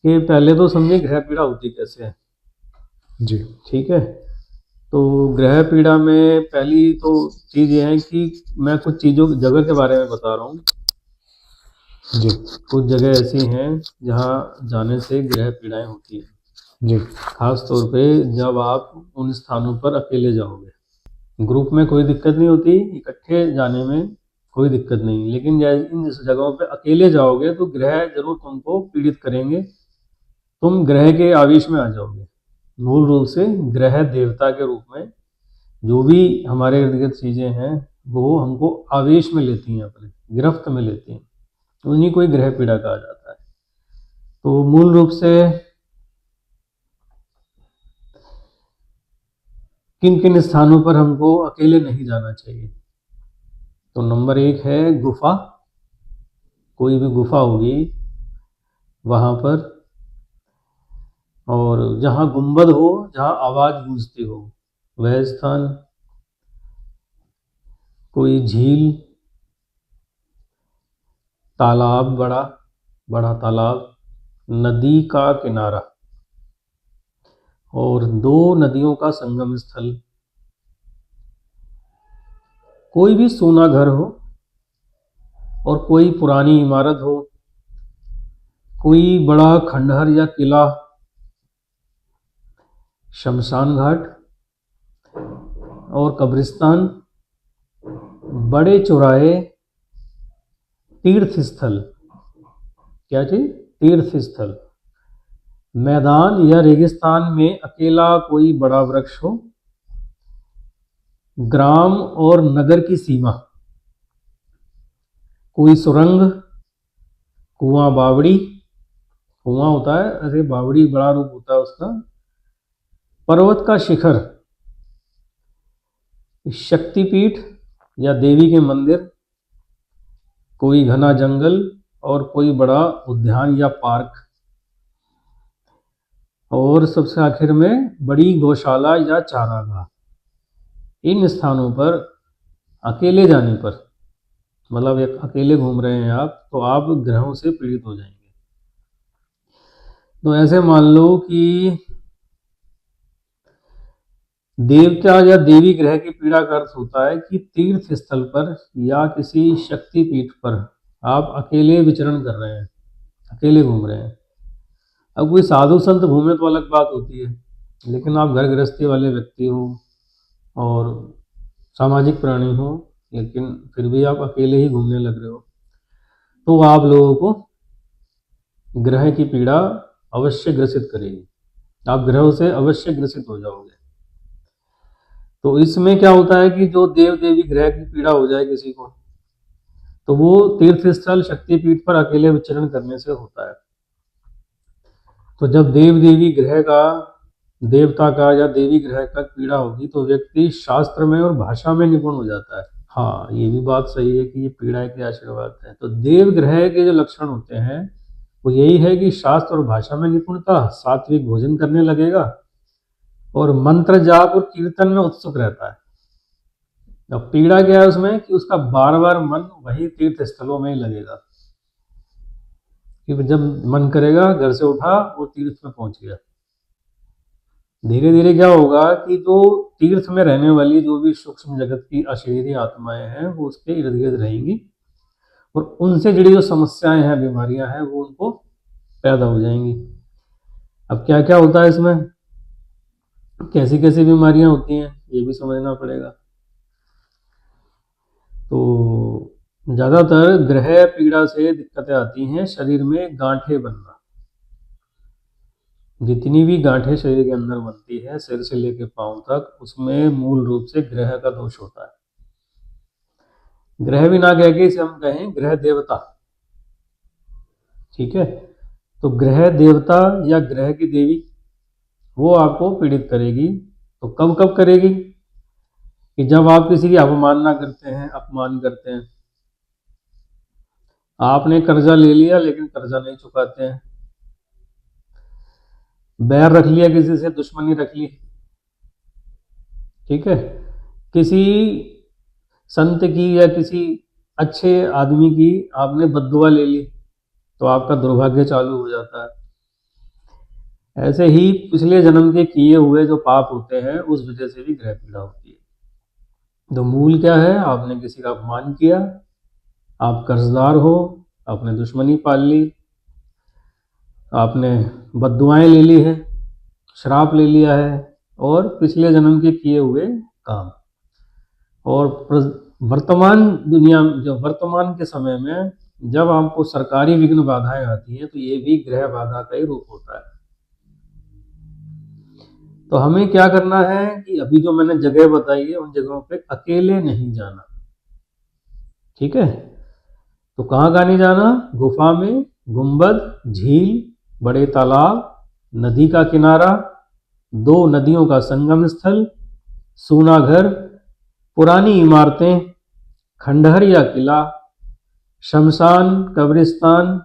कि पहले तो समझिए ग्रह पीड़ा होती कैसे है। जी। ठीक है, तो ग्रह पीड़ा में पहली तो चीज़ ये है कि मैं कुछ चीज़ों जगह के बारे में बता रहा हूँ। जी। कुछ जगह ऐसी हैं जहाँ जाने से ग्रह पीड़ाएं होती हैं। जी। खास तौर पे जब आप उन स्थानों पर अकेले जाओगे। ग्रुप में कोई दिक्कत नहीं होती, इकट्ठे जाने में कोई दिक्कत नहीं, लेकिन इन जगहों पे अकेले जाओगे तो ग्रह जरूर तुमको पीड़ित करेंगे। तुम ग्रह के आवेश में आ जाओगे। मूल रूप से ग्रह देवता के रूप में जो भी हमारे इर्द गिर्द चीज़ें हैं वो हमको आवेश में लेती हैं, अपने गिरफ्त में लेती हैं, उन्हीं को ही ग्रह पीड़ा कहा जाता है। तो मूल रूप से किन किन स्थानों पर हमको अकेले नहीं जाना चाहिए। तो नंबर 1 है गुफा। कोई भी गुफा होगी वहाँ पर, और जहाँ गुंबद हो, जहाँ आवाज़ गूंजती हो वह स्थान। कोई झील, तालाब, बड़ा बड़ा तालाब, नदी का किनारा और 2 नदियों का संगम स्थल। कोई भी सूना घर हो और कोई पुरानी इमारत हो, कोई बड़ा खंडहर या किला, शमशान घाट और कब्रिस्तान, बड़े चौराहे, तीर्थ स्थल। क्या चीज? तीर्थ स्थल। मैदान या रेगिस्तान में अकेला कोई बड़ा वृक्ष हो, ग्राम और नगर की सीमा, कोई सुरंग, कुआं, बावड़ी। कुआं होता है, ऐसे बावड़ी बड़ा रूप होता है उसका। पर्वत का शिखर, शक्तिपीठ या देवी के मंदिर, कोई घना जंगल और कोई बड़ा उद्यान या पार्क, और सबसे आखिर में बड़ी गौशाला या चारागाह। इन स्थानों पर अकेले जाने पर, मतलब एक अकेले घूम रहे हैं आप, तो आप ग्रहों से पीड़ित हो जाएंगे। तो ऐसे मान लो कि देवता या देवी ग्रह की पीड़ा का अर्थ होता है कि तीर्थ स्थल पर या किसी शक्ति पीठ पर आप अकेले विचरण कर रहे हैं, अकेले घूम रहे हैं। अब कोई साधु संत घूमे तो अलग बात होती है, लेकिन आप घर गृहस्थी वाले व्यक्ति हो और सामाजिक प्राणी हो, लेकिन फिर भी आप अकेले ही घूमने लग रहे हो, तो आप लोगों को ग्रह की पीड़ा अवश्य ग्रसित करेगी। आप ग्रहों से अवश्य ग्रसित हो जाओगे। तो इसमें क्या होता है कि जो देव देवी ग्रह की पीड़ा हो जाए किसी को, तो वो तीर्थ स्थल शक्तिपीठ पर अकेले विचरण करने से होता है। तो जब देव देवी ग्रह का, देवता का या देवी ग्रह का पीड़ा होगी तो व्यक्ति शास्त्र में और भाषा में निपुण हो जाता है। हाँ, ये भी बात सही है कि ये पीड़ा के आशीर्वाद है। तो देव ग्रह के जो लक्षण होते हैं वो यही है कि शास्त्र और भाषा में निपुणता, सात्विक भोजन करने लगेगा और मंत्र जाप और कीर्तन में उत्सुक रहता है। अब पीड़ा क्या है उसमें कि उसका बार बार मन वही तीर्थ स्थलों में ही लगेगा, कि जब मन करेगा घर से उठा वो तीर्थ में पहुंच गया। धीरे धीरे क्या होगा कि जो तीर्थ में रहने वाली जो भी सूक्ष्म जगत की अशरीरी आत्माएं हैं वो उसके इर्द गिर्द रहेंगी और उनसे जुड़ी जो समस्याएं हैं, बीमारियां हैं, वो उनको पैदा हो जाएंगी। अब क्या क्या होता है इसमें, कैसी कैसी बीमारियां होती हैं, ये भी समझना पड़ेगा। तो ज़्यादातर ग्रह पीड़ा से दिक्कतें आती हैं शरीर में गांठें बनना। जितनी भी गांठें शरीर के अंदर बनती है सिर से लेकर पांव तक, उसमें मूल रूप से ग्रह का दोष होता है। ग्रह भी ना कह के इसे हम कहें ग्रह देवता। ठीक है, तो ग्रह देवता या ग्रह की देवी वो आपको पीड़ित करेगी। तो कब कब करेगी? कि जब आप किसी की अवमानना करते हैं, अपमान करते हैं। आपने कर्जा ले लिया लेकिन कर्जा नहीं चुकाते हैं, बैर रख लिया किसी से, दुश्मनी रख ली। ठीक है, किसी संत की या किसी अच्छे आदमी की आपने बद्दुआ ले ली, तो आपका दुर्भाग्य चालू हो जाता है। ऐसे ही पिछले जन्म के किए हुए जो पाप होते हैं उस वजह से भी ग्रह पीड़ा होती है। तो मूल क्या है? आपने किसी का अपमान किया, आप कर्जदार हो, आपने दुश्मनी पाल ली, आपने बद्दुआएं ले ली है, श्राप ले लिया है, और पिछले जन्म के किए हुए काम। और वर्तमान दुनिया, जो वर्तमान के समय में जब आपको सरकारी विघ्न बाधाएं आती हैं तो ये भी ग्रह बाधा का ही रूप होता है। तो हमें क्या करना है कि अभी जो मैंने जगह बताई है उन जगहों पे अकेले नहीं जाना, ठीक है? तो कहाँ नहीं जाना? गुफा में, गुंबद, झील, बड़े तालाब, नदी का किनारा, दो नदियों का संगम स्थल, सूना घर, पुरानी इमारतें, खंडहर या किला, शमशान, कब्रिस्तान,